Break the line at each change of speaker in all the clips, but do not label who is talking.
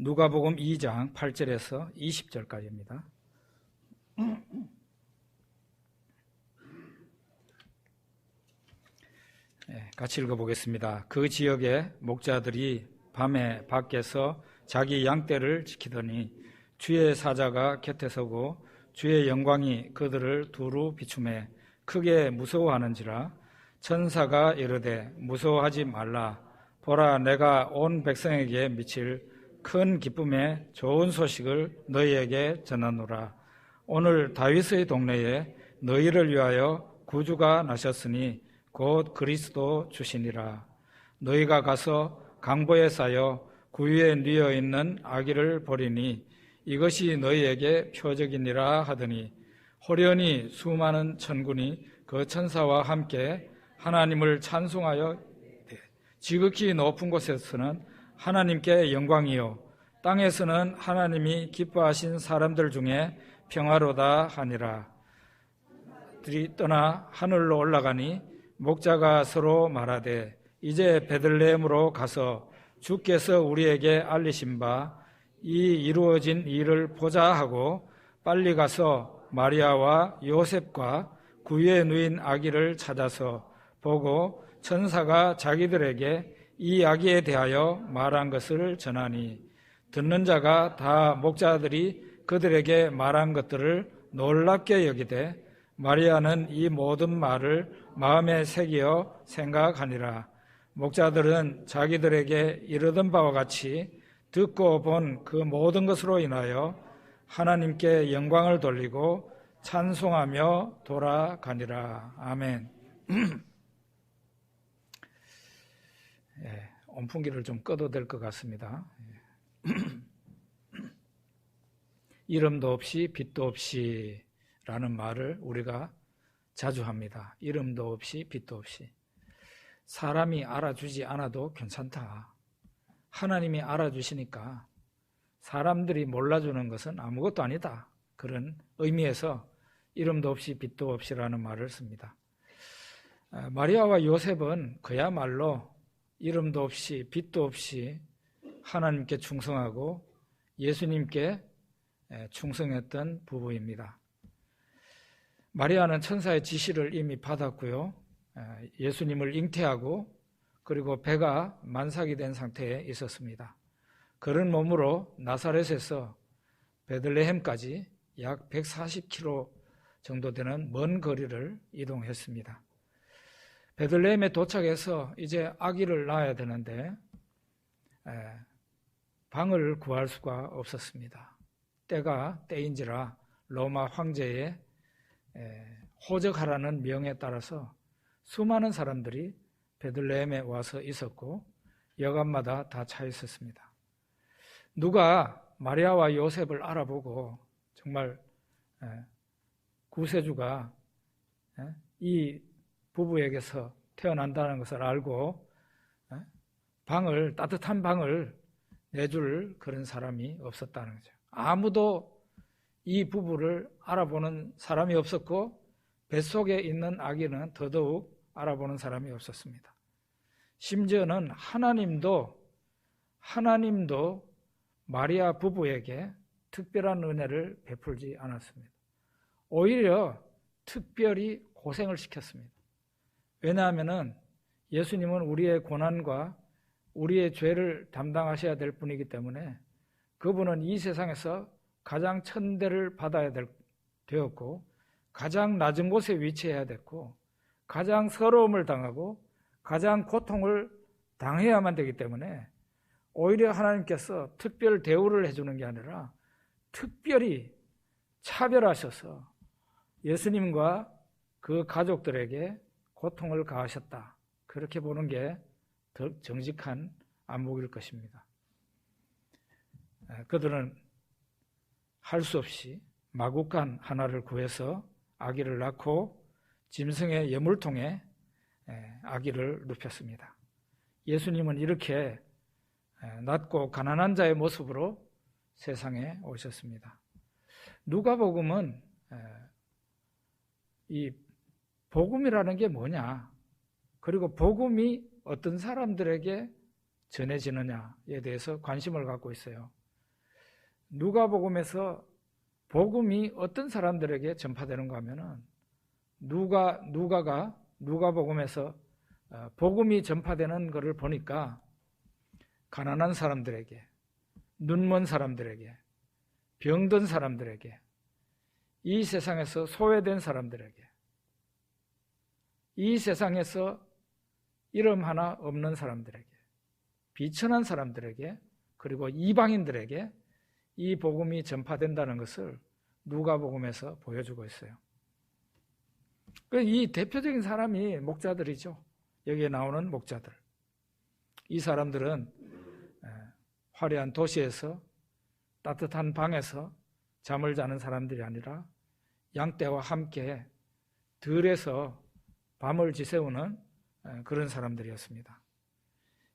누가복음 2장 8절에서 20절까지입니다. 같이 읽어보겠습니다. 그 지역의 목자들이 밤에 밖에서 자기 양떼를 지키더니 주의 사자가 곁에 서고 주의 영광이 그들을 두루 비추매 크게 무서워하는지라. 천사가 이르되 무서워하지 말라. 보라, 내가 온 백성에게 미칠 큰 기쁨의 좋은 소식을 너희에게 전하노라. 오늘 다윗의 동네에 너희를 위하여 구주가 나셨으니 곧 그리스도 주시니라. 너희가 가서 강보에 쌓여 구유에 뉘어 있는 아기를 보리니 이것이 너희에게 표적이니라 하더니 호련히 수많은 천군이 그 천사와 함께 하나님을 찬송하여 지극히 높은 곳에서는 하나님께 영광이요 땅에서는 하나님이 기뻐하신 사람들 중에 평화로다 하니라. 들이 떠나 하늘로 올라가니 목자가 서로 말하되 이제 베들레헴으로 가서 주께서 우리에게 알리신 바 이 이루어진 일을 보자 하고 빨리 가서 마리아와 요셉과 구유에 누인 아기를 찾아서 보고 천사가 자기들에게 이 아기에 대하여 말한 것을 전하니 듣는 자가 다 목자들이 그들에게 말한 것들을 놀랍게 여기되 마리아는 이 모든 말을 마음에 새기어 생각하니라. 목자들은 자기들에게 이르던 바와 같이 듣고 본 그 모든 것으로 인하여 하나님께 영광을 돌리고 찬송하며 돌아가니라. 아멘. 온풍기를 좀 꺼도 될 것 같습니다. 이름도 없이 빛도 없이 라는 말을 우리가 자주 합니다. 이름도 없이 빛도 없이. 사람이 알아주지 않아도 괜찮다. 하나님이 알아주시니까 사람들이 몰라주는 것은 아무것도 아니다. 그런 의미에서 이름도 없이 빛도 없이라는 말을 씁니다. 마리아와 요셉은 그야말로 이름도 없이 빛도 없이 하나님께 충성하고 예수님께 충성했던 부부입니다. 마리아는 천사의 지시를 이미 받았고요. 예수님을 잉태하고 그리고 배가 만삭이 된 상태에 있었습니다. 그런 몸으로 나사렛에서 베들레헴까지 약 140km 정도 되는 먼 거리를 이동했습니다. 베들레헴에 도착해서 이제 아기를 낳아야 되는데 방을 구할 수가 없었습니다. 때가 때인지라 로마 황제의 호적하라는 명에 따라서 수많은 사람들이 베들레헴에 와서 있었고 여관마다 다 차 있었습니다. 누가 마리아와 요셉을 알아보고 정말 구세주가 이 부부에게서 태어난다는 것을 알고 따뜻한 방을 내줄 그런 사람이 없었다는 거죠. 아무도 이 부부를 알아보는 사람이 없었고 뱃속에 있는 아기는 더더욱 알아보는 사람이 없었습니다. 심지어는 하나님도 마리아 부부에게 특별한 은혜를 베풀지 않았습니다. 오히려 특별히 고생을 시켰습니다. 왜냐하면 예수님은 우리의 고난과 우리의 죄를 담당하셔야 될 분이기 때문에 그분은 이 세상에서 가장 천대를 받아야 되었고 가장 낮은 곳에 위치해야 됐고 가장 서러움을 당하고 가장 고통을 당해야만 되기 때문에 오히려 하나님께서 특별 대우를 해주는 게 아니라 특별히 차별하셔서 예수님과 그 가족들에게 고통을 가하셨다. 그렇게 보는 게 더 정직한 안목일 것입니다. 그들은 할 수 없이 마구간 하나를 구해서 아기를 낳고 짐승의 예물통에 아기를 눕혔습니다. 예수님은 이렇게 낮고 가난한 자의 모습으로 세상에 오셨습니다. 누가복음은 이 복음이라는 게 뭐냐, 그리고 복음이 어떤 사람들에게 전해지느냐에 대해서 관심을 갖고 있어요. 누가복음에서 복음이 어떤 사람들에게 전파되는가 하면은 누가복음에서 복음이 전파되는 것을 보니까 가난한 사람들에게, 눈먼 사람들에게, 병든 사람들에게, 이 세상에서 소외된 사람들에게, 이 세상에서 이름 하나 없는 사람들에게, 비천한 사람들에게, 그리고 이방인들에게 이 복음이 전파된다는 것을 누가복음에서 보여주고 있어요. 이 대표적인 사람이 목자들이죠. 여기에 나오는 목자들. 이 사람들은 화려한 도시에서 따뜻한 방에서 잠을 자는 사람들이 아니라 양떼와 함께 들에서 밤을 지새우는 그런 사람들이었습니다.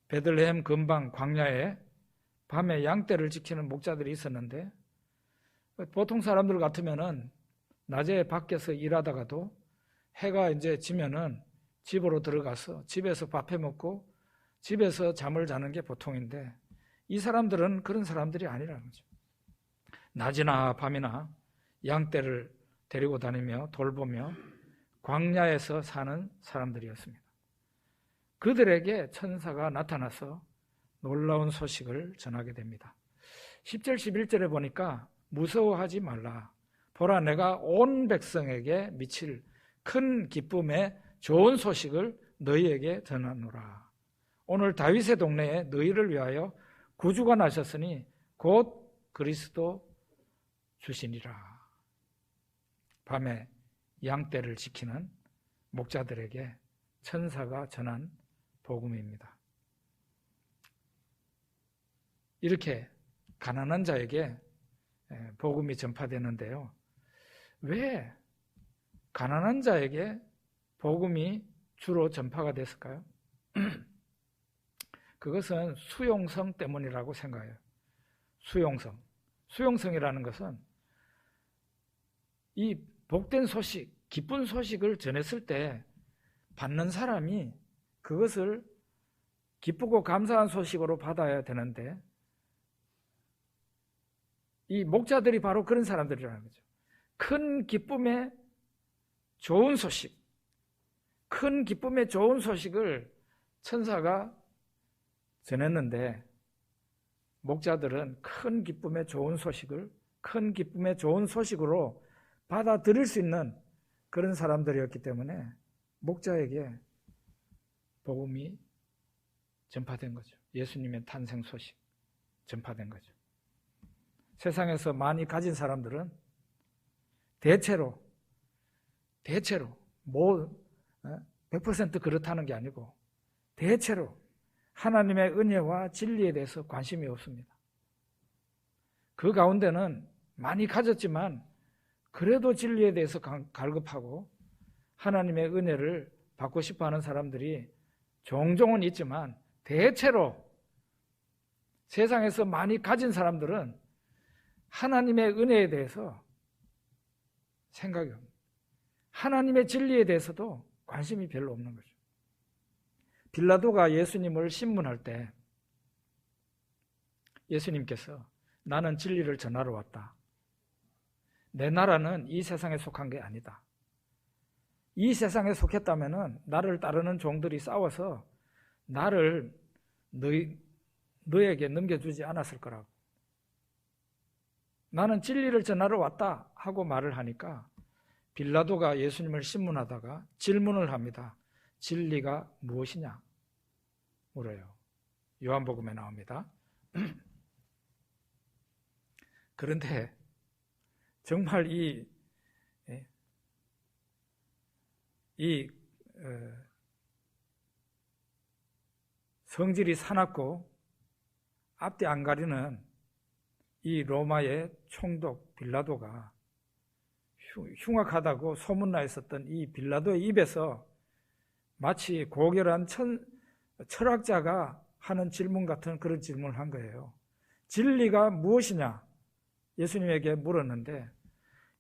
베들레헴 근방 광야에 밤에 양떼를 지키는 목자들이 있었는데, 보통 사람들 같으면은 낮에 밖에서 일하다가도 해가 이제 지면은 집으로 들어가서 집에서 밥해 먹고 집에서 잠을 자는 게 보통인데, 이 사람들은 그런 사람들이 아니라는 거죠. 낮이나 밤이나 양떼를 데리고 다니며 돌보며 광야에서 사는 사람들이었습니다. 그들에게 천사가 나타나서 놀라운 소식을 전하게 됩니다. 10절 11절에 보니까 무서워하지 말라. 보라, 내가 온 백성에게 미칠 큰 기쁨의 좋은 소식을 너희에게 전하노라. 오늘 다윗의 동네에 너희를 위하여 구주가 나셨으니 곧 그리스도 주시니라. 밤에 양떼를 지키는 목자들에게 천사가 전한 복음입니다. 이렇게 가난한 자에게 복음이 전파되는데요. 왜 가난한 자에게 복음이 주로 전파가 됐을까요? 그것은 수용성 때문이라고 생각해요. 수용성이라는 것은 이 복된 소식, 기쁜 소식을 전했을 때 받는 사람이 그것을 기쁘고 감사한 소식으로 받아야 되는데, 이 목자들이 바로 그런 사람들이라는 거죠. 큰 기쁨의 좋은 소식, 큰 기쁨의 좋은 소식을 천사가 전했는데, 목자들은 큰 기쁨의 좋은 소식을 큰 기쁨의 좋은 소식으로 받아들일 수 있는 그런 사람들이었기 때문에 목자에게 복음이 전파된 거죠. 예수님의 탄생 소식 전파된 거죠. 세상에서 많이 가진 사람들은 대체로 100% 그렇다는 게 아니고 대체로 하나님의 은혜와 진리에 대해서 관심이 없습니다. 그 가운데는 많이 가졌지만 그래도 진리에 대해서 갈급하고 하나님의 은혜를 받고 싶어하는 사람들이 종종은 있지만, 대체로 세상에서 많이 가진 사람들은 하나님의 은혜에 대해서 생각이 없습니다. 하나님의 진리에 대해서도 관심이 별로 없는 거죠. 빌라도가 예수님을 신문할 때 예수님께서 나는 진리를 전하러 왔다. 내 나라는 이 세상에 속한 게 아니다. 이 세상에 속했다면 나를 따르는 종들이 싸워서 나를 너에게 넘겨주지 않았을 거라고. 나는 진리를 전하러 왔다 하고 말을 하니까 빌라도가 예수님을 신문하다가 질문을 합니다. 진리가 무엇이냐? 물어요. 요한복음에 나옵니다. 그런데 정말 성질이 사납고 앞뒤 안 가리는 이 로마의 총독 빌라도가 흉악하다고 소문나 있었던 이 빌라도의 입에서 마치 고결한 철학자가 하는 질문 같은 그런 질문을 한 거예요. 진리가 무엇이냐? 예수님에게 물었는데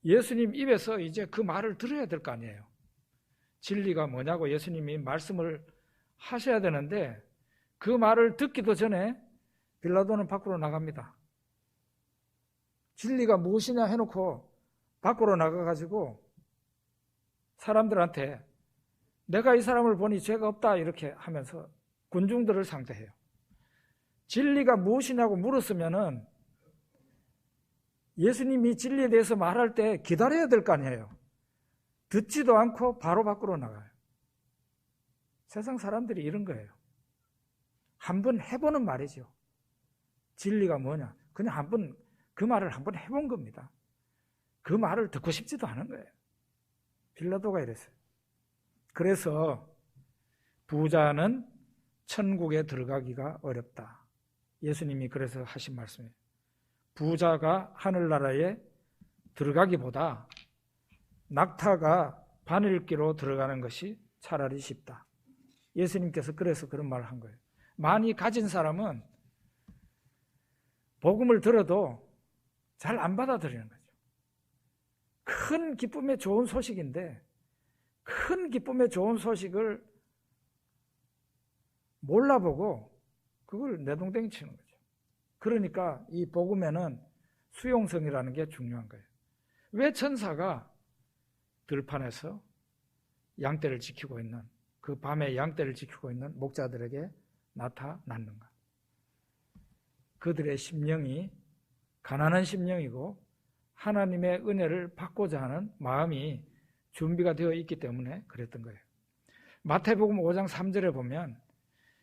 예수님 입에서 이제 그 말을 들어야 될 거 아니에요. 진리가 뭐냐고 예수님이 말씀을 하셔야 되는데 그 말을 듣기도 전에 빌라도는 밖으로 나갑니다. 진리가 무엇이냐 해놓고 밖으로 나가가지고 사람들한테 내가 이 사람을 보니 죄가 없다 이렇게 하면서 군중들을 상대해요. 진리가 무엇이냐고 물었으면은 예수님이 진리에 대해서 말할 때 기다려야 될 거 아니에요. 듣지도 않고 바로 밖으로 나가요. 세상 사람들이 이런 거예요. 한번 해보는 말이죠. 진리가 뭐냐? 그냥 한번 그 말을 한번 해본 겁니다. 그 말을 듣고 싶지도 않은 거예요. 빌라도가 이랬어요. 그래서 부자는 천국에 들어가기가 어렵다. 예수님이 그래서 하신 말씀이에요. 부자가 하늘나라에 들어가기보다 낙타가 바늘기로 들어가는 것이 차라리 쉽다. 예수님께서 그래서 그런 말을 한 거예요. 많이 가진 사람은 복음을 들어도 잘 안 받아들이는 거죠. 큰 기쁨의 좋은 소식인데 큰 기쁨의 좋은 소식을 몰라보고 그걸 내동댕이 치는 거죠. 그러니까 이 복음에는 수용성이라는 게 중요한 거예요. 왜 천사가 들판에서 양떼를 지키고 있는 그 밤에 양떼를 지키고 있는 목자들에게 나타났는가? 그들의 심령이 가난한 심령이고 하나님의 은혜를 받고자 하는 마음이 준비가 되어 있기 때문에 그랬던 거예요. 마태복음 5장 3절에 보면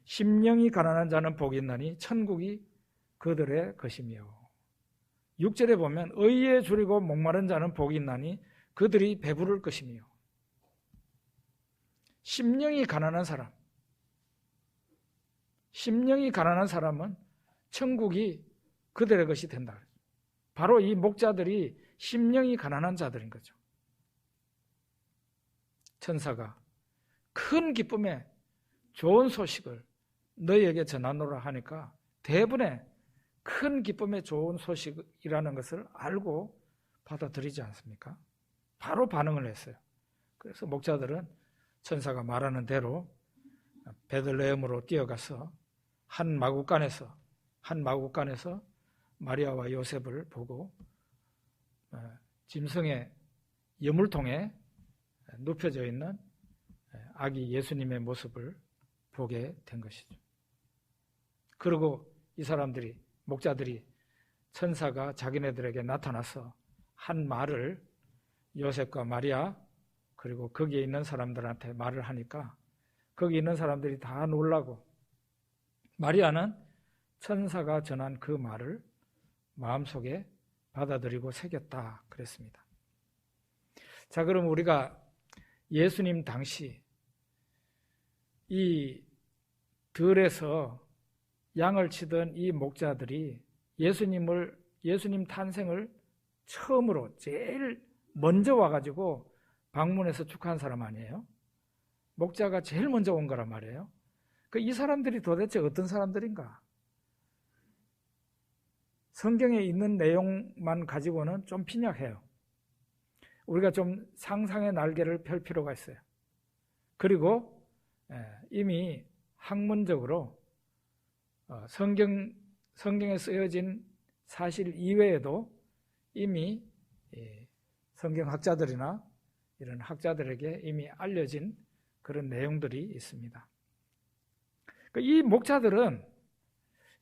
심령이 가난한 자는 복이 있나니 천국이 그들의 것이며 6절에 보면 의에 줄이고 목마른 자는 복이 있나니 그들이 배부를 것이며 심령이 가난한 사람은 천국이 그들의 것이 된다. 바로 이 목자들이 심령이 가난한 자들인 거죠. 천사가 큰 기쁨의 좋은 소식을 너희에게 전하노라 하니까 대부분의 큰 기쁨의 좋은 소식이라는 것을 알고 받아들이지 않습니까? 바로 반응을 했어요. 그래서 목자들은 천사가 말하는 대로 베들레헴으로 뛰어가서 한 마구간에서 마리아와 요셉을 보고 짐승의 여물통에 눕혀져 있는 아기 예수님의 모습을 보게 된 것이죠. 그리고 이 사람들이 목자들이 천사가 자기네들에게 나타나서 한 말을 요셉과 마리아 그리고 거기에 있는 사람들한테 말을 하니까 거기 있는 사람들이 다 놀라고 마리아는 천사가 전한 그 말을 마음속에 받아들이고 새겼다 그랬습니다. 자, 그럼 우리가 예수님 당시 이 들에서 양을 치던 이 목자들이 예수님 탄생을 처음으로 제일 먼저 와가지고 방문해서 축하한 사람 아니에요? 목자가 제일 먼저 온 거란 말이에요. 이 사람들이 도대체 어떤 사람들인가? 성경에 있는 내용만 가지고는 좀 빈약해요. 우리가 좀 상상의 날개를 펼 필요가 있어요. 그리고 이미 학문적으로 성경에 쓰여진 사실 이외에도 이미 성경학자들이나 이런 학자들에게 이미 알려진 그런 내용들이 있습니다. 이 목자들은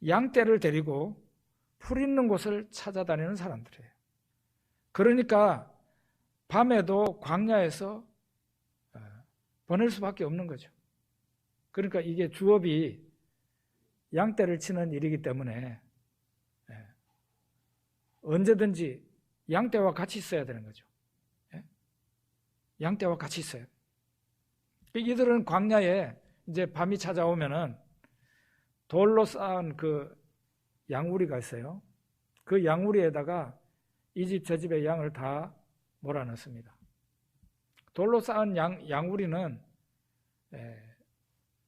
양떼를 데리고 풀 있는 곳을 찾아다니는 사람들이에요. 그러니까 밤에도 광야에서 보낼 수밖에 없는 거죠. 그러니까 이게 주업이 양떼를 치는 일이기 때문에 언제든지 양떼와 같이 있어야 되는 거죠. 양떼와 같이 있어요. 이들은 광야에 이제 밤이 찾아오면은 돌로 쌓은 그 양우리가 있어요. 그 양우리에다가 이 집 저 집의 양을 다 몰아넣습니다. 돌로 쌓은 양우리는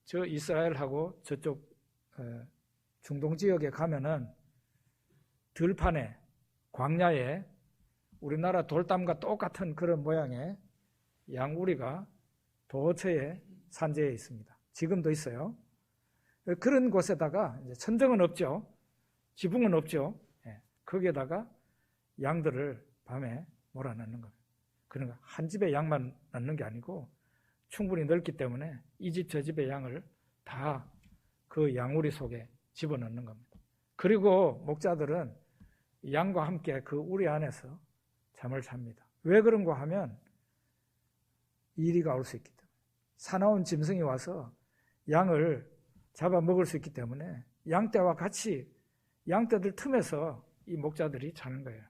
저 이스라엘하고 저쪽 중동 지역에 가면은 들판에 광야에 우리나라 돌담과 똑같은 그런 모양의 양우리가 도처에 산재에 있습니다. 지금도 있어요. 그런 곳에다가 이제 천정은 없죠. 지붕은 없죠. 거기에다가 양들을 밤에 몰아넣는 겁니다. 그러니까 한 집에 양만 넣는 게 아니고 충분히 넓기 때문에 이 집 저 집의 양을 다 그 양우리 속에 집어넣는 겁니다. 그리고 목자들은 양과 함께 그 우리 안에서 잠을 잡니다. 왜 그런가 하면 이리가 올 수 있기 때문에, 사나운 짐승이 와서 양을 잡아먹을 수 있기 때문에 양떼와 같이 양떼들 틈에서 이 목자들이 자는 거예요.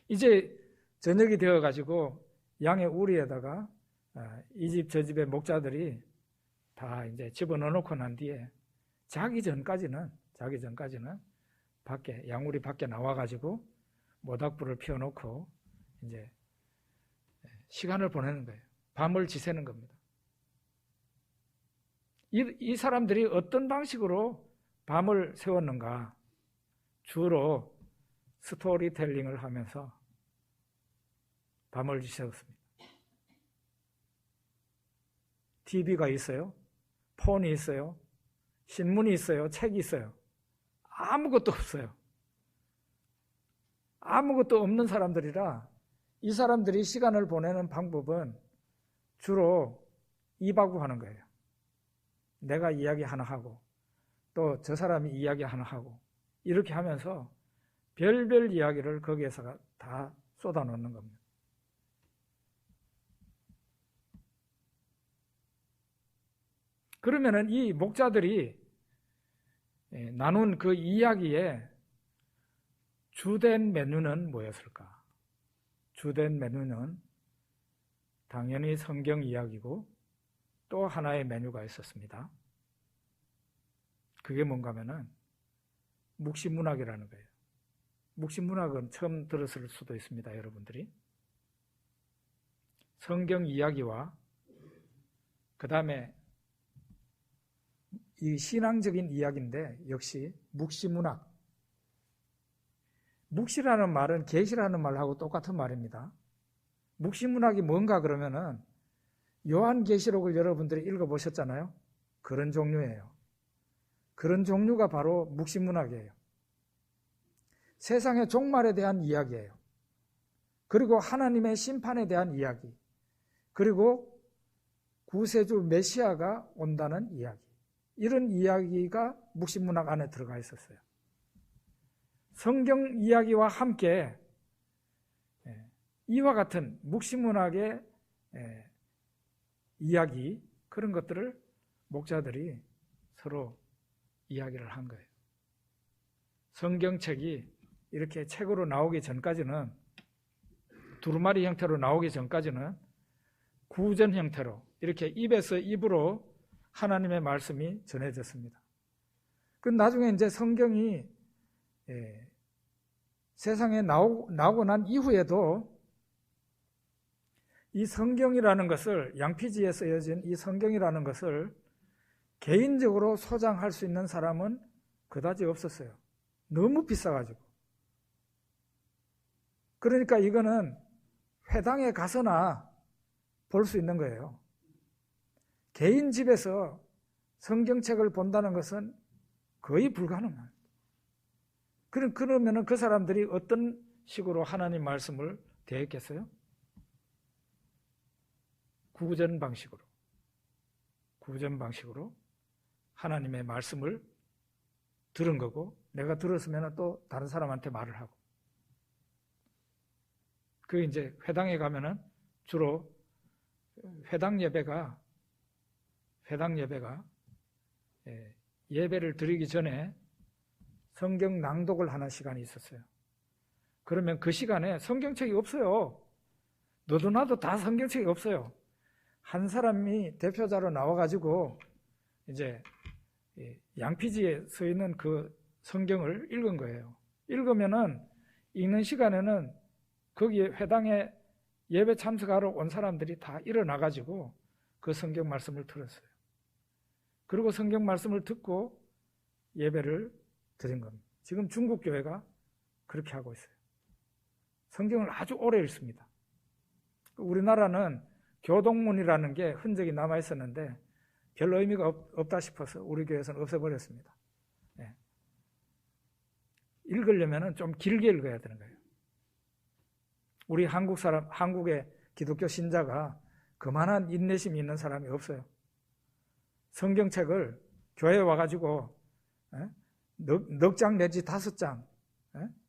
이제 저녁이 되어가지고 양의 우리에다가 이 집 저 집의 목자들이 다 이제 집어넣어놓고 난 뒤에 자기 전까지는 밖에, 양우리 밖에 나와가지고 모닥불을 피워놓고 이제 시간을 보내는 거예요. 밤을 지새는 겁니다. 이 사람들이 어떤 방식으로 밤을 새웠는가? 주로 스토리텔링을 하면서 밤을 지새웠습니다. TV가 있어요. 폰이 있어요. 신문이 있어요. 책이 있어요. 아무것도 없어요. 아무것도 없는 사람들이라 이 사람들이 시간을 보내는 방법은 주로 입하고 하는 거예요. 내가 이야기 하나 하고 또 저 사람이 이야기 하나 하고 이렇게 하면서 별별 이야기를 거기에서 다 쏟아놓는 겁니다. 그러면은 이 목자들이 나눈 그 이야기의 주된 메뉴는 뭐였을까? 주된 메뉴는 당연히 성경 이야기고 또 하나의 메뉴가 있었습니다. 그게 뭔가 하면은 묵시문학이라는 거예요. 묵시문학은 처음 들었을 수도 있습니다, 여러분들이. 성경 이야기와 그 다음에 이 신앙적인 이야기인데 역시 묵시문학. 묵시라는 말은 계시라는 말하고 똑같은 말입니다. 묵시문학이 뭔가 그러면은 요한계시록을 여러분들이 읽어보셨잖아요. 그런 종류예요. 그런 종류가 바로 묵시문학이에요. 세상의 종말에 대한 이야기예요. 그리고 하나님의 심판에 대한 이야기, 그리고 구세주 메시아가 온다는 이야기, 이런 이야기가 묵시문학 안에 들어가 있었어요. 성경 이야기와 함께 이와 같은 묵시문학의 이야기, 그런 것들을 목자들이 서로 이야기를 한 거예요. 성경책이 이렇게 책으로 나오기 전까지는, 두루마리 형태로 나오기 전까지는 구전 형태로 이렇게 입에서 입으로 하나님의 말씀이 전해졌습니다. 그 나중에 이제 성경이 세상에 나오고 난 이후에도 이 성경이라는 것을, 양피지에 쓰여진 이 성경이라는 것을 개인적으로 소장할 수 있는 사람은 그다지 없었어요. 너무 비싸가지고. 그러니까 이거는 회당에 가서나 볼 수 있는 거예요. 개인 집에서 성경책을 본다는 것은 거의 불가능해요. 그러면 그 사람들이 어떤 식으로 하나님 말씀을 대했겠어요? 구전 방식으로 하나님의 말씀을 들은 거고, 내가 들었으면 또 다른 사람한테 말을 하고, 그 이제 회당에 가면은 주로 회당 예배가 예배를 드리기 전에 성경 낭독을 하는 시간이 있었어요. 그러면 그 시간에 성경책이 없어요. 너도 나도 다 성경책이 없어요. 한 사람이 대표자로 나와가지고 이제 양피지에 서 있는 그 성경을 읽은 거예요. 읽으면은 읽는 시간에는 거기에 회당에 예배 참석하러 온 사람들이 다 일어나가지고 그 성경 말씀을 들었어요. 그리고 성경 말씀을 듣고 예배를 드린 겁니다. 지금 중국 교회가 그렇게 하고 있어요. 성경을 아주 오래 읽습니다. 우리나라는 교동문이라는 게 흔적이 남아 있었는데 별 의미가 없다 싶어서 우리 교회에서는 없애버렸습니다. 읽으려면 좀 길게 읽어야 되는 거예요. 우리 한국의 기독교 신자가 그만한 인내심이 있는 사람이 없어요. 성경책을 교회에 와가지고 넉 장 내지 5장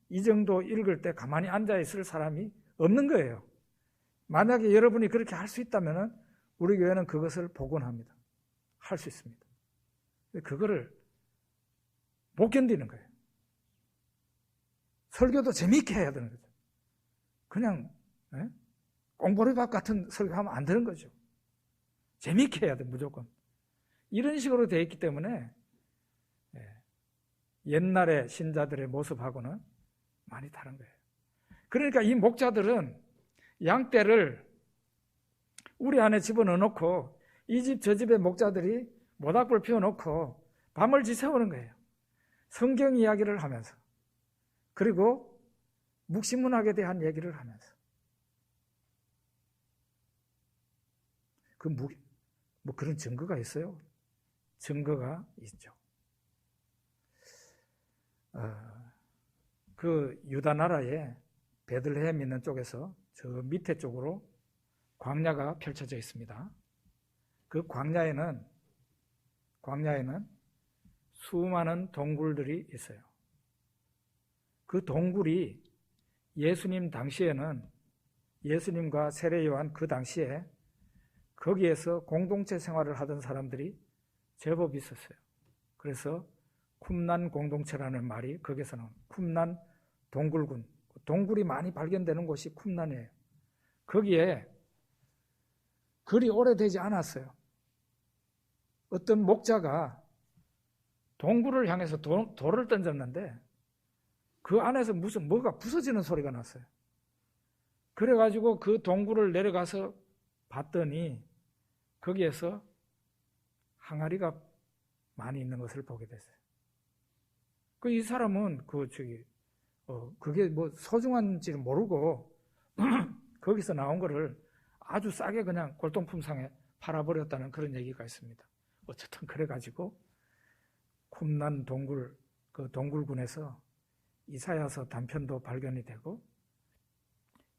이 정도 읽을 때 가만히 앉아있을 사람이 없는 거예요. 만약에 여러분이 그렇게 할 수 있다면 우리 교회는 그것을 복원합니다. 할 수 있습니다. 그거를 못 견디는 거예요. 설교도 재미있게 해야 되는 거죠. 그냥 꽁보리밥 같은 설교하면 안 되는 거죠. 재미있게 해야 돼, 무조건. 이런 식으로 되어 있기 때문에 옛날의 신자들의 모습하고는 많이 다른 거예요. 그러니까 이 목자들은 양떼를 우리 안에 집어넣어 놓고 이 집 저 집의 목자들이 모닥불 피워놓고 밤을 지새우는 거예요. 성경 이야기를 하면서, 그리고 묵시문학에 대한 얘기를 하면서. 뭐 그런 증거가 있어요? 증거가 있죠. 그 유다 나라의 베들레헴 있는 쪽에서 저 밑에 쪽으로 광야가 펼쳐져 있습니다. 그 광야에는 수많은 동굴들이 있어요. 그 동굴이 예수님과 세례 요한 그 당시에 거기에서 공동체 생활을 하던 사람들이 제법 있었어요. 그래서 쿰난 공동체라는 말이 거기서 나온 쿰난 동굴군, 동굴이 많이 발견되는 곳이 쿰난이에요. 거기에 그리 오래되지 않았어요. 어떤 목자가 동굴을 향해서 돌을 던졌는데 그 안에서 뭐가 부서지는 소리가 났어요. 그래가지고 그 동굴을 내려가서 봤더니 거기에서 항아리가 많이 있는 것을 보게 됐어요. 이 사람은 그게 뭐 소중한지를 모르고 거기서 나온 거를 아주 싸게 그냥 골동품상에 팔아버렸다는 그런 얘기가 있습니다. 어쨌든 그래가지고 쿰난 동굴, 그 동굴군에서 이사야서 단편도 발견이 되고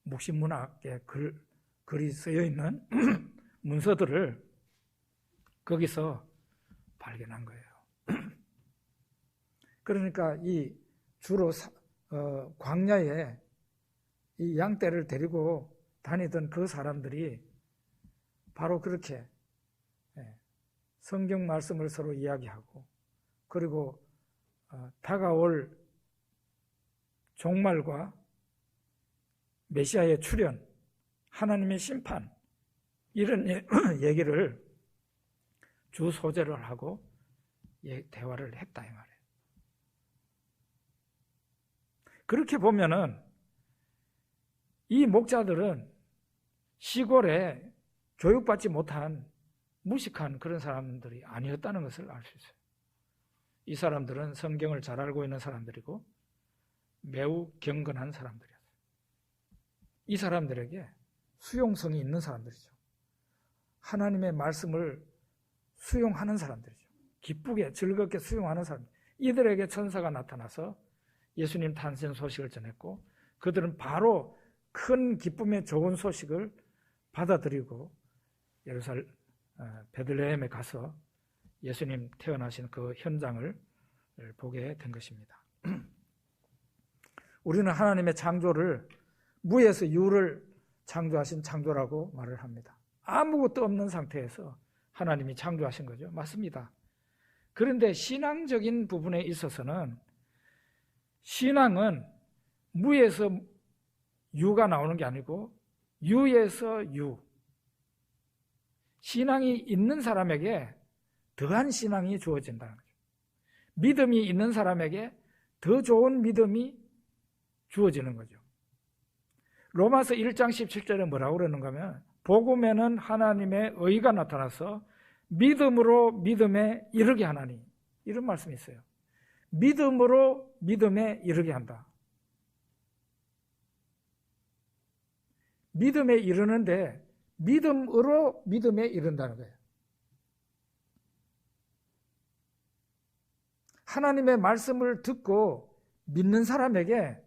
묵시문학에 글이 쓰여 있는 문서들을 거기서 발견한 거예요. 그러니까 이 주로 광야에 이 양떼를 데리고 다니던 그 사람들이 바로 그렇게 성경 말씀을 서로 이야기하고, 그리고 다가올 종말과 메시아의 출현, 하나님의 심판, 이런 얘기를 주 소재를 하고 대화를 했다 이 말이에요. 그렇게 보면은 이 목자들은 시골에 교육받지 못한 무식한 그런 사람들이 아니었다는 것을 알 수 있어요. 이 사람들은 성경을 잘 알고 있는 사람들이고 매우 경건한 사람들이었어요. 이 사람들에게 수용성이 있는 사람들이죠. 하나님의 말씀을 수용하는 사람들이죠. 기쁘게 즐겁게 수용하는 사람들. 이들에게 천사가 나타나서 예수님 탄생 소식을 전했고 그들은 바로 큰 기쁨의 좋은 소식을 받아들이고 베들레헴에 가서 예수님 태어나신 그 현장을 보게 된 것입니다. 우리는 하나님의 창조를 무에서 유를 창조하신 창조라고 말을 합니다. 아무것도 없는 상태에서 하나님이 창조하신 거죠. 맞습니다. 그런데 신앙적인 부분에 있어서는 신앙은 무에서 유가 나오는 게 아니고 유에서 유. 신앙이 있는 사람에게 더한 신앙이 주어진다는 거죠. 믿음이 있는 사람에게 더 좋은 믿음이 주어지는 거죠. 로마서 1장 17절에 뭐라고 그러는가 하면 복음에는 하나님의 의가 나타나서 믿음으로 믿음에 이르게 하나니, 이런 말씀이 있어요. 믿음으로 믿음에 이르게 한다. 믿음에 이르는데 믿음으로 믿음에 이른다는 거예요. 하나님의 말씀을 듣고 믿는 사람에게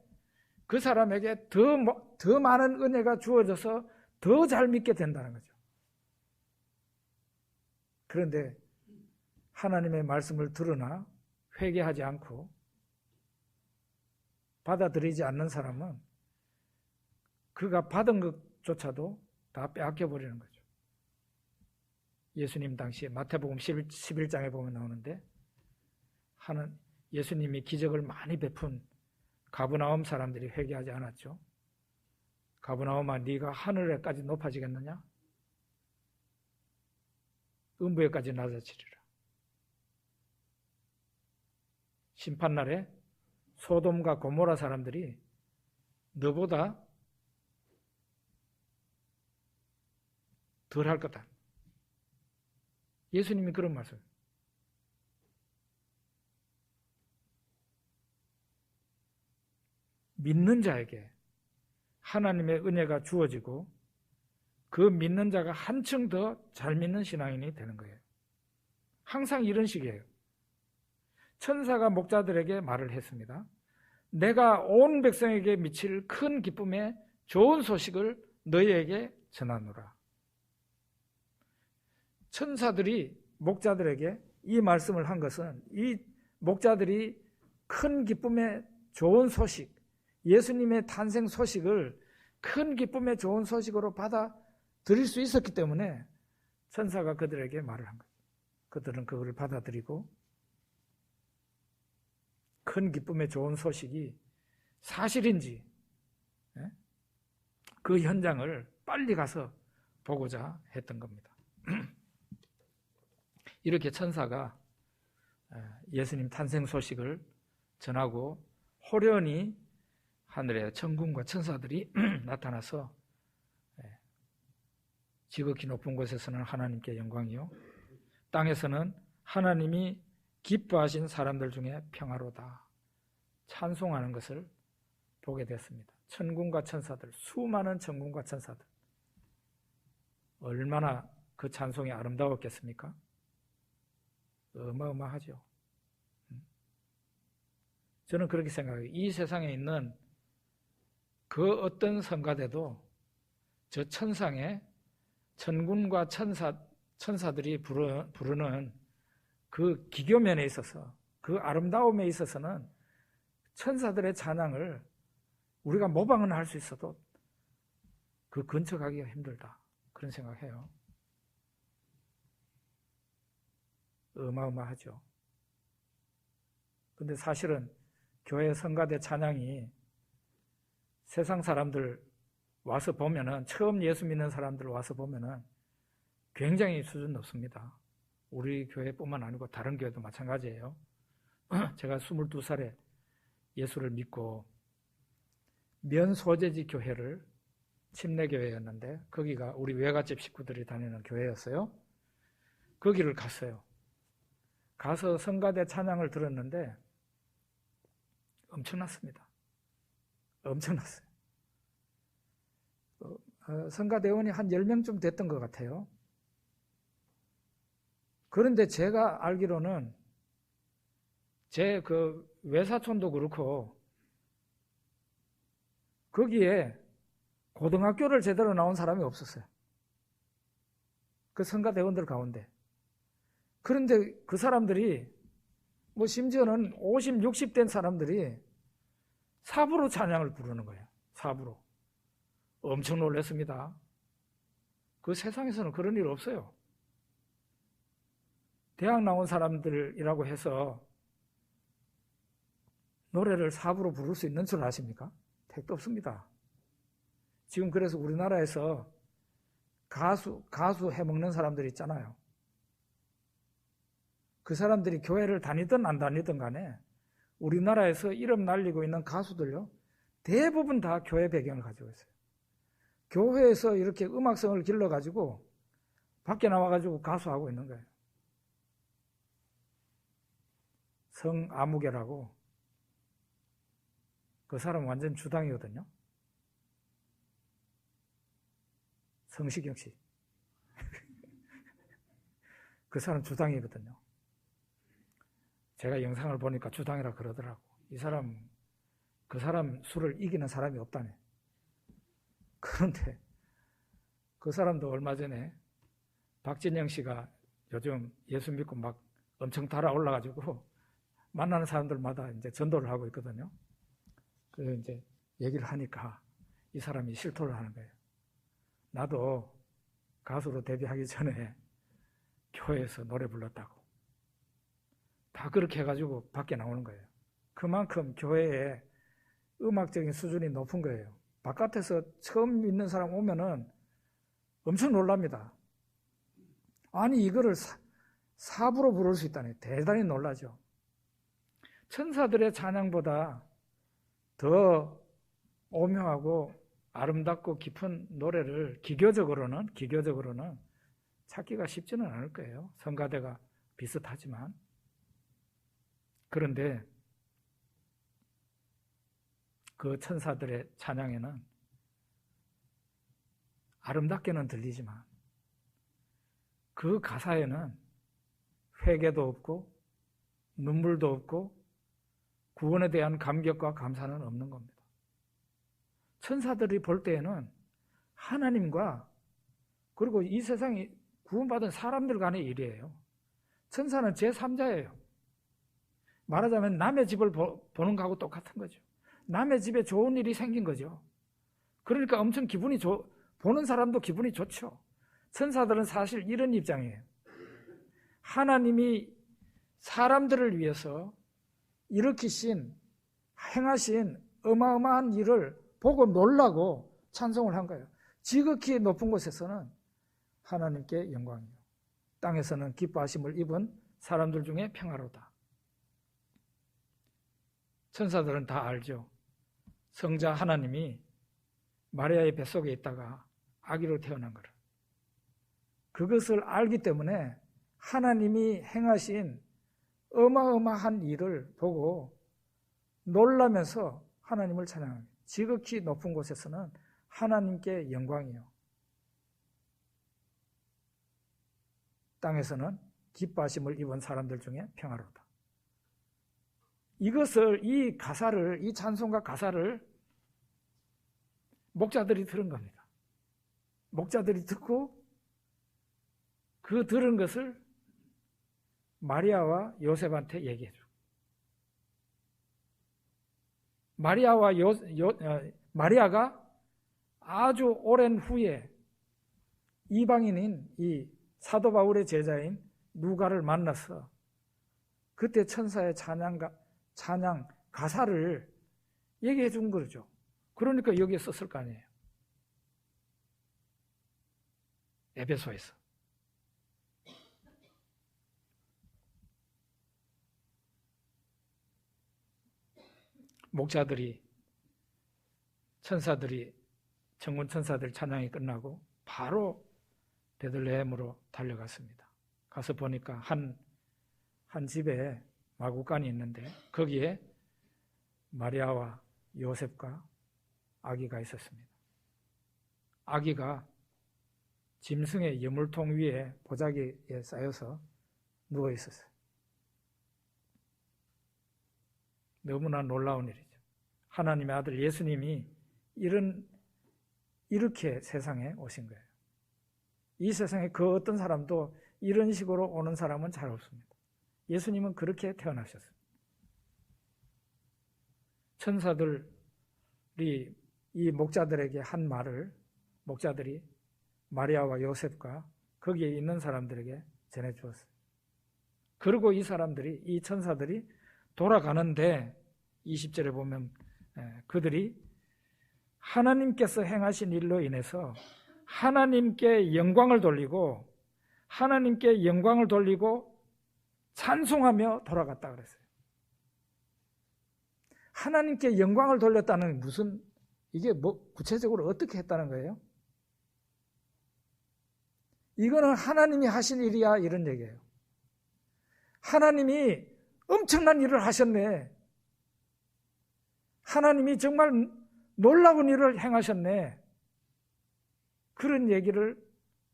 그 사람에게 더 많은 은혜가 주어져서 더 잘 믿게 된다는 거죠. 그런데 하나님의 말씀을 들으나 회개하지 않고 받아들이지 않는 사람은 그가 받은 것조차도 다 빼앗겨버리는 거죠. 예수님 당시에 마태복음 11장에 보면 나오는데 예수님이 기적을 많이 베푼 가브나움 사람들이 회개하지 않았죠. 가브나움아, 네가 하늘에까지 높아지겠느냐? 음부에까지 낮아지리라. 심판날에 소돔과 고모라 사람들이 너보다 덜 할 거다. 예수님이 그런 말씀. 믿는 자에게 하나님의 은혜가 주어지고 그 믿는 자가 한층 더 잘 믿는 신앙인이 되는 거예요. 항상 이런 식이에요. 천사가 목자들에게 말을 했습니다. 내가 온 백성에게 미칠 큰 기쁨의 좋은 소식을 너희에게 전하노라. 천사들이 목자들에게 이 말씀을 한 것은 이 목자들이 큰 기쁨의 좋은 소식, 예수님의 탄생 소식을 큰 기쁨의 좋은 소식으로 받아들일 수 있었기 때문에 천사가 그들에게 말을 한 거예요. 그들은 그것을 받아들이고 큰 기쁨의 좋은 소식이 사실인지 그 현장을 빨리 가서 보고자 했던 겁니다. 이렇게 천사가 예수님 탄생 소식을 전하고 호련히 하늘에 천군과 천사들이 나타나서 지극히 높은 곳에서는 하나님께 영광이요 땅에서는 하나님이 기뻐하신 사람들 중에 평화로다 찬송하는 것을 보게 됐습니다. 천군과 천사들, 수많은 천군과 천사들, 얼마나 그 찬송이 아름다웠겠습니까? 어마어마하죠. 저는 그렇게 생각해요. 이 세상에 있는 그 어떤 성가대도 저 천상에 천군과 천사들이 부르는 그 기교면에 있어서, 그 아름다움에 있어서는 천사들의 찬양을 우리가 모방은 할 수 있어도 그 근처 가기가 힘들다, 그런 생각해요. 어마어마하죠. 근데 사실은 교회 성가대 찬양이 세상 사람들 와서 보면은, 처음 예수 믿는 사람들 와서 보면은 굉장히 수준 높습니다. 우리 교회뿐만 아니고 다른 교회도 마찬가지예요. 제가 22살에 예수를 믿고 면 소재지 교회를, 침례교회였는데 거기가 우리 외갓집 식구들이 다니는 교회였어요. 거기를 갔어요. 가서 성가대 찬양을 들었는데 엄청났습니다. 엄청났어요. 성가대원이 한 10명쯤 됐던 것 같아요. 그런데 제가 알기로는 제 그 외사촌도 그렇고 거기에 고등학교를 제대로 나온 사람이 없었어요. 그 성가대원들 가운데. 그런데 그 사람들이 뭐 심지어는 50, 60 된 사람들이 사부로 찬양을 부르는 거예요. 사부로. 엄청 놀랐습니다. 그 세상에서는 그런 일 없어요. 대학 나온 사람들이라고 해서 노래를 사부로 부를 수 있는 줄 아십니까? 택도 없습니다. 지금 그래서 우리나라에서 가수 해먹는 사람들 있잖아요. 그 사람들이 교회를 다니든 안 다니든 간에 우리나라에서 이름 날리고 있는 가수들요, 대부분 다 교회 배경을 가지고 있어요. 교회에서 이렇게 음악성을 길러가지고 밖에 나와가지고 가수하고 있는 거예요. 성아무개라고. 그 사람 완전 주당이거든요. 성시경 씨. 그 사람 주당이거든요. 제가 영상을 보니까 주당이라 그러더라고. 이 사람 그 사람 수를 이기는 사람이 없다네. 그런데 그 사람도 얼마 전에 박진영 씨가 요즘 예수 믿고 막 엄청 달아올라가지고 만나는 사람들마다 이제 전도를 하고 있거든요. 그래서 이제 얘기를 하니까 이 사람이 실토를 하는 거예요. 나도 가수로 데뷔하기 전에 교회에서 노래 불렀다고. 다 그렇게 해가지고 밖에 나오는 거예요. 그만큼 교회에 음악적인 수준이 높은 거예요. 바깥에서 처음 믿는 사람 오면은 엄청 놀랍니다. 아니 이거를 사부로 부를 수 있다니 대단히 놀라죠. 천사들의 찬양보다 더 오묘하고 아름답고 깊은 노래를 기교적으로는 찾기가 쉽지는 않을 거예요. 성가대가 비슷하지만. 그런데 그 천사들의 찬양에는 아름답게는 들리지만 그 가사에는 회개도 없고 눈물도 없고 구원에 대한 감격과 감사는 없는 겁니다. 천사들이 볼 때에는 하나님과 그리고 이 세상에 구원받은 사람들 간의 일이에요. 천사는 제3자예요. 말하자면 남의 집을 보는 거하고 똑같은 거죠. 남의 집에 좋은 일이 생긴 거죠. 그러니까 엄청 보는 사람도 기분이 좋죠. 천사들은 사실 이런 입장이에요. 하나님이 사람들을 위해서 행하신 어마어마한 일을 보고 놀라고 찬송을 한 거예요. 지극히 높은 곳에서는 하나님께 영광이요, 땅에서는 기뻐하심을 입은 사람들 중에 평화로다. 천사들은 다 알죠. 성자 하나님이 마리아의 뱃속에 있다가 아기로 태어난 거를. 그것을 알기 때문에 하나님이 행하신 어마어마한 일을 보고 놀라면서 하나님을 찬양합니다. 지극히 높은 곳에서는 하나님께 영광이요, 땅에서는 기뻐하심을 입은 사람들 중에 평화로다. 이 가사를, 이 찬송가 가사를 목자들이 들은 겁니다. 목자들이 듣고 그 들은 것을 마리아와 요셉한테 얘기해줘. 마리아가 아주 오랜 후에 이방인인 이 사도 바울의 제자인 누가를 만나서 그때 천사의 찬양 가사를 얘기해 준 거죠. 그러니까 여기에 썼을 거 아니에요. 에베소에서. 목자들이, 천군 천사들 찬양이 끝나고 바로 베들레헴으로 달려갔습니다. 가서 보니까 한 집에 마구간이 있는데 거기에 마리아와 요셉과 아기가 있었습니다. 아기가 짐승의 여물통 위에 보자기에 쌓여서 누워 있었어요. 너무나 놀라운 일이죠. 하나님의 아들 예수님이 이렇게 세상에 오신 거예요. 이 세상에 그 어떤 사람도 이런 식으로 오는 사람은 잘 없습니다. 예수님은 그렇게 태어나셨어요. 천사들이 이 목자들에게 한 말을 목자들이 마리아와 요셉과 거기에 있는 사람들에게 전해주었어요. 그리고 이 천사들이 돌아가는데 20절에 보면 그들이 하나님께서 행하신 일로 인해서 하나님께 영광을 돌리고 찬송하며 돌아갔다 그랬어요. 하나님께 영광을 돌렸다는 이게 구체적으로 어떻게 했다는 거예요? 이거는 하나님이 하신 일이야, 이런 얘기예요. 하나님이 엄청난 일을 하셨네. 하나님이 정말 놀라운 일을 행하셨네. 그런 얘기를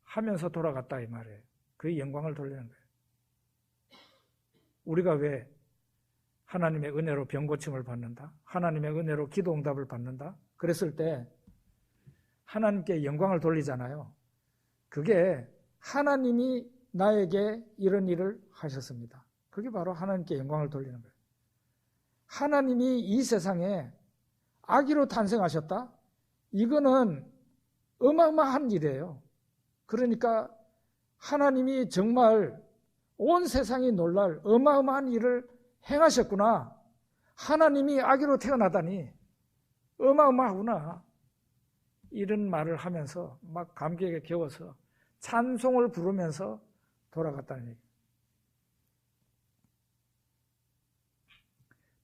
하면서 돌아갔다 이 말이에요. 그 영광을 돌리는 거예요. 우리가 왜 하나님의 은혜로 병 고침을 받는다. 하나님의 은혜로 기도 응답을 받는다. 그랬을 때 하나님께 영광을 돌리잖아요. 그게 하나님이 나에게 이런 일을 하셨습니다. 그게 바로 하나님께 영광을 돌리는 거예요. 하나님이 이 세상에 아기로 탄생하셨다? 이거는 어마어마한 일이에요. 그러니까 하나님이 정말 온 세상이 놀랄 어마어마한 일을 행하셨구나. 하나님이 아기로 태어나다니 어마어마하구나. 이런 말을 하면서 막 감격에 겨워서 찬송을 부르면서 돌아갔다는 얘기예요.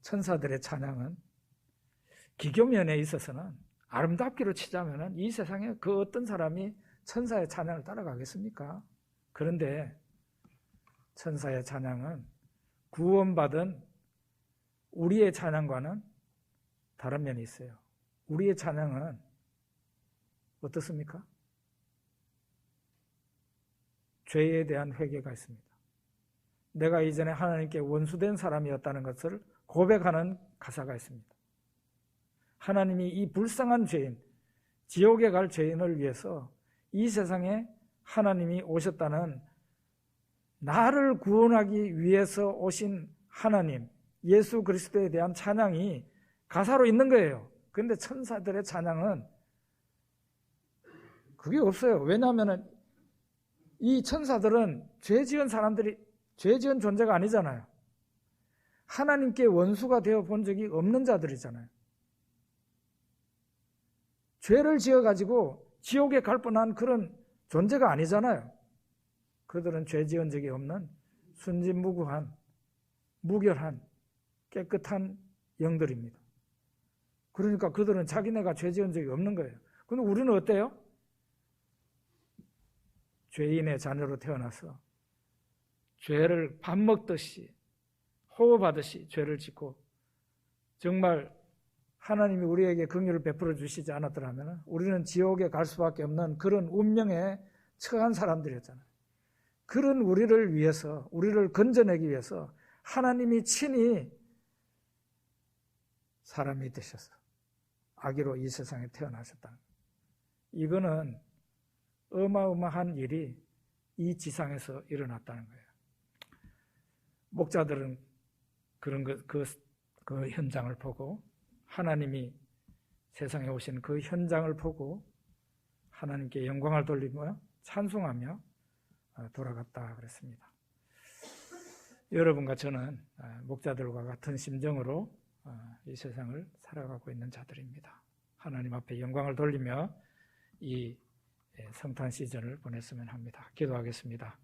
천사들의 찬양은 기교면에 있어서는 아름답기로 치자면 이 세상에 그 어떤 사람이 천사의 찬양을 따라가겠습니까? 그런데 천사의 찬양은 구원받은 우리의 찬양과는 다른 면이 있어요. 우리의 찬양은 어떻습니까? 죄에 대한 회개가 있습니다. 내가 이전에 하나님께 원수된 사람이었다는 것을 고백하는 가사가 있습니다. 하나님이 이 불쌍한 죄인, 지옥에 갈 죄인을 위해서 이 세상에 하나님이 오셨다는, 나를 구원하기 위해서 오신 하나님, 예수 그리스도에 대한 찬양이 가사로 있는 거예요. 그런데 천사들의 찬양은 그게 없어요. 왜냐하면 이 천사들은 죄 지은 사람들이, 죄 지은 존재가 아니잖아요. 하나님께 원수가 되어 본 적이 없는 자들이잖아요. 죄를 지어가지고 지옥에 갈 뻔한 그런 존재가 아니잖아요. 그들은 죄 지은 적이 없는 순진무구한, 무결한, 깨끗한 영들입니다. 그러니까 그들은 자기네가 죄 지은 적이 없는 거예요. 그런데 우리는 어때요? 죄인의 자녀로 태어나서 죄를 밥 먹듯이 호흡하듯이 죄를 짓고 정말 하나님이 우리에게 긍휼을 베풀어 주시지 않았더라면 우리는 지옥에 갈 수밖에 없는 그런 운명에 처한 사람들이었잖아요. 그런 우리를 위해서, 우리를 건져내기 위해서 하나님이 친히 사람이 되셔서 아기로 이 세상에 태어나셨다. 이거는 어마어마한 일이 이 지상에서 일어났다는 거예요. 목자들은 그 현장을 보고, 하나님이 세상에 오신 그 현장을 보고 하나님께 영광을 돌리며 찬송하며 돌아갔다 그랬습니다. 여러분과 저는 목자들과 같은 심정으로 이 세상을 살아가고 있는 자들입니다. 하나님 앞에 영광을 돌리며 이 성탄 시즌을 보냈으면 합니다. 기도하겠습니다.